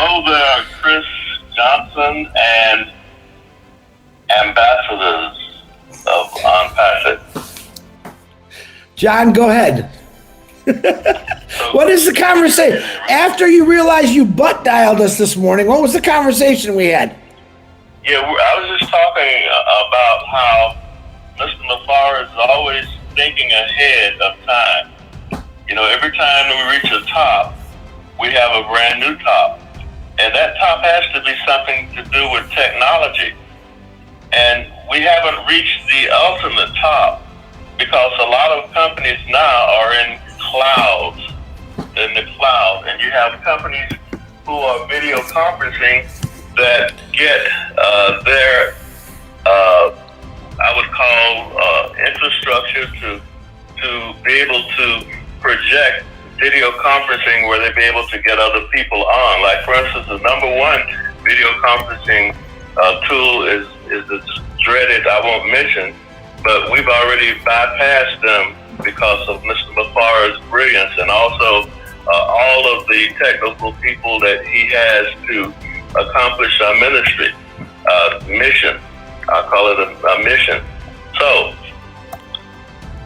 Hello there, Chris Johnson and ambassadors of Onpassive. John, go ahead. What is the conversation? After you realized you butt dialed us this morning, what was the conversation we had? Yeah, I was just talking about how Mr. Mafara is always thinking ahead of time. You know, every time we reach a top, we have a brand new top. And that top has to be something to do with technology. And we haven't reached the ultimate top because a lot of companies now are in the cloud. And you have companies who are video conferencing that get their, I would call, infrastructure to be able to project video conferencing where they'd be able to get other people on. Like, for instance, the number one video conferencing tool is the dreaded, I won't mention, but we've already bypassed them because of Mr. Mafara's brilliance and also all of the technical people that he has to accomplish our ministry, mission. I call it a mission. So,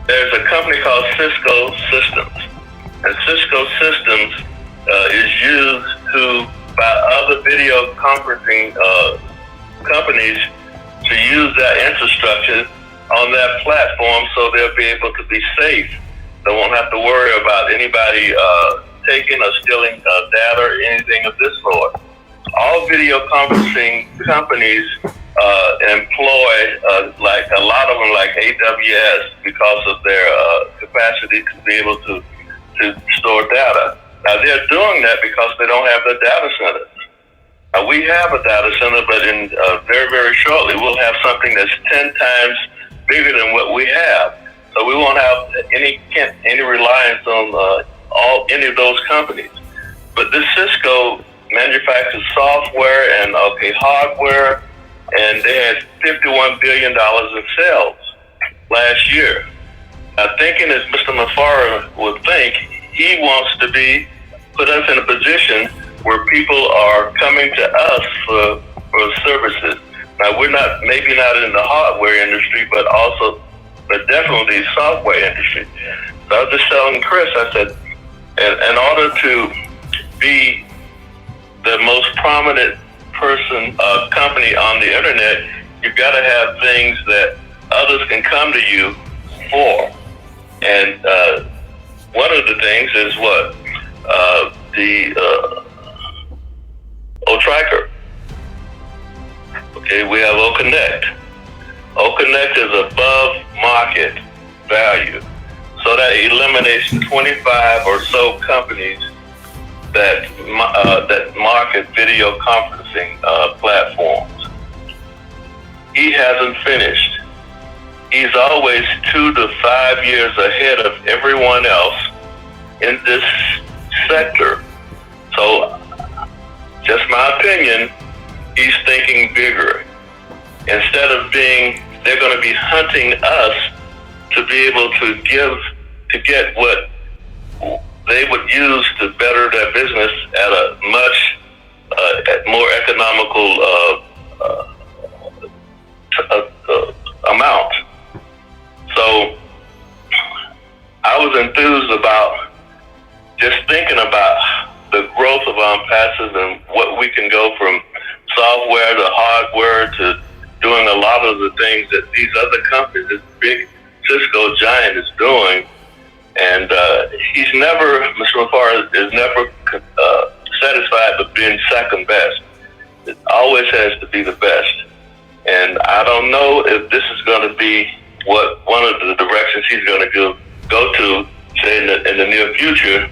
there's a company called Cisco Systems. And Cisco Systems is used by other video conferencing companies to use that infrastructure on that platform so they'll be able to be safe. They won't have to worry about anybody taking or stealing data or anything of this sort. All video conferencing companies employ, like a lot of them, like AWS, because of their capacity to be able to store data. Now, they're doing that because they don't have the data centers. Now, we have a data center, but in very, very shortly, we'll have something that's 10 times bigger than what we have. So we won't have any reliance on any of those companies. But this Cisco manufactures software and hardware, and they had $51 billion in sales last year. Now, thinking as Mr. Mafara would think, he wants to put us in a position where people are coming to us for services. Now, we're maybe not in the hardware industry, but definitely software industry. So I was just telling Chris, I said, in order to be the most prominent company on the internet, you've got to have things that others can come to you for. And one of the things is what? The O-Tracker. Okay, we have O-Connect. O-Connect is above market value. So that eliminates 25 or so companies that market video conferencing platforms. He hasn't finished. He's always 2 to 5 years ahead of everyone else in this sector. So, just my opinion, he's thinking bigger. Instead of they're going to be hunting us to be able to get what they would use to better their business at a much more economical amount. So I was enthused about just thinking about the growth of Onpassive and what we can go from software to hardware to doing a lot of the things that these other companies, this big Cisco giant, is doing. And Mr. Mafara is never satisfied with being second best. It always has to be the best. And I don't know if this is going to be one of the directions he's going to go to, say, in the near future.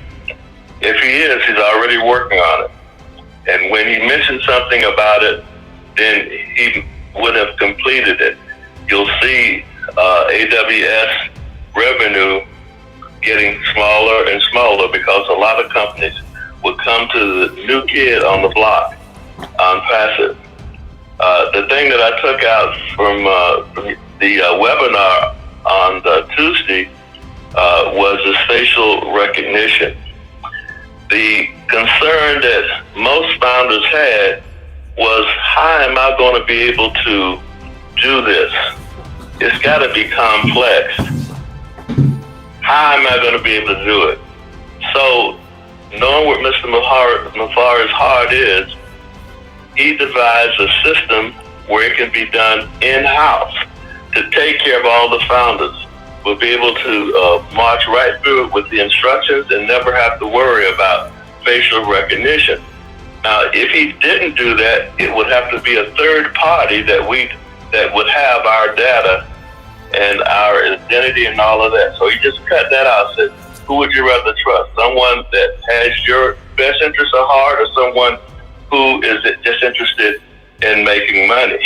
If he is, he's already working on it. And when he mentioned something about it, then he would have completed it. You'll see AWS revenue getting smaller and smaller because a lot of companies would come to the new kid on the block, Onpassive. The thing that I took out from the webinar on Tuesday was the facial recognition. The concern that most founders had was, how am I going to be able to do this? It's got to be complex. How am I going to be able to do it? So, knowing what Mr. Mafari's heart is, he devised a system where it can be done in-house to take care of all the founders. We'll be able to march right through it with the instructions and never have to worry about facial recognition. Now, if he didn't do that, it would have to be a third party that would have our data and our identity and all of that. So he just cut that out. Said, who would you rather trust? Someone that has your best interest at heart, or someone who is just interested in making money?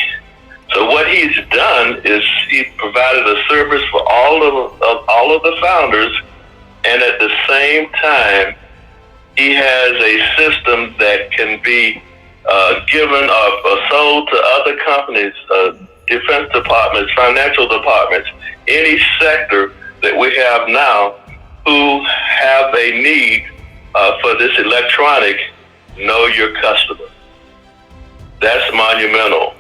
So what he's done is he provided a service for all of the founders, and at the same time, he has a system that can be given or sold to other companies, defense departments, financial departments, any sector that we have now who have a need for this electronic know your customer. That's monumental.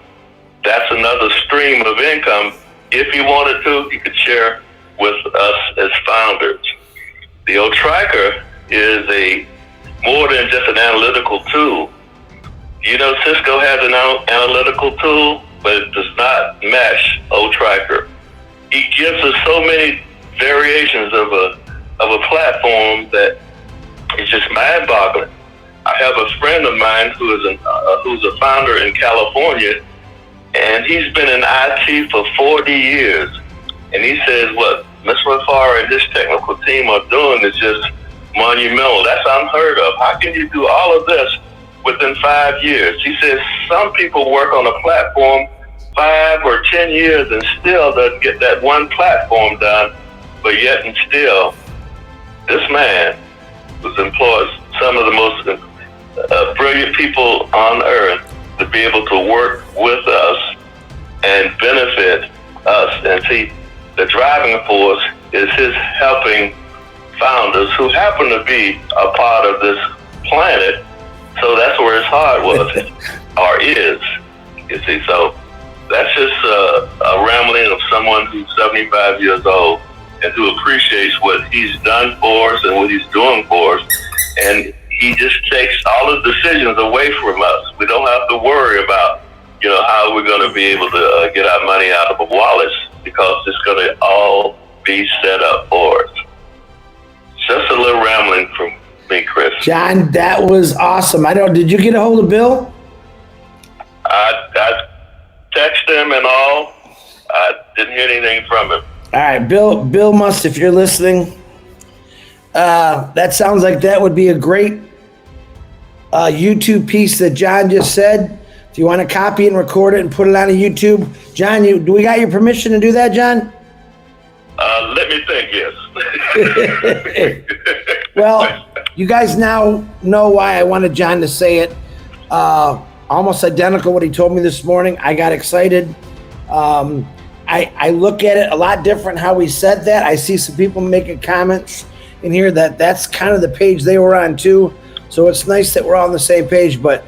That's another stream of income. If he wanted to, he could share with us as founders. The O-Tracker is more than just an analytical tool. You know, Cisco has an analytical tool, but it does not match O-Tracker. He gives us so many variations of a platform that is just mind-boggling. I have a friend of mine who's a founder in California, and he's been in IT for 40 years. And he says what Mr. Mafari and his technical team are doing is just monumental. That's unheard of. How can you do all of this within 5 years? He says some people work on a platform 5 or 10 years and still doesn't get that one platform done, but yet and still, this man was employed some of the most brilliant people on earth to be able to work with us and benefit us. And see, the driving force is his helping founders who happen to be a part of this planet. So that's where his heart was, or is, you see. So that's just a rambling of someone who's 75 years old and who appreciates what he's done for us and what he's doing for us. And he just takes all the decisions away from us. We don't have to worry about, how we're going to be able to get our money out of our wallets, because it's going to all be set up for us. Just a little rambling from me, Chris. John, that was awesome. Did you get a hold of Bill? I texted him and all. I didn't hear anything from him. All right, Bill must, if you're listening, that sounds like that would be a great YouTube piece that John just said. If you want to copy and record it and put it on a YouTube, John, do we got your permission to do that, John? Let me think, yes. Well, you guys now know why I wanted John to say it. Almost identical what he told me this morning. I got excited. I look at it a lot different how he said that. I see some people making comments in here that's kind of the page they were on too. So it's nice that we're all on the same page. But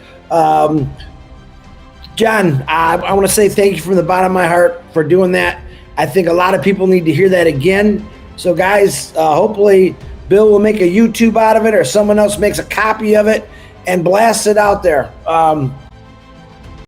John, I want to say thank you from the bottom of my heart for doing that. I think a lot of people need to hear that again. So guys, hopefully Bill will make a YouTube out of it, or someone else makes a copy of it and blast it out there.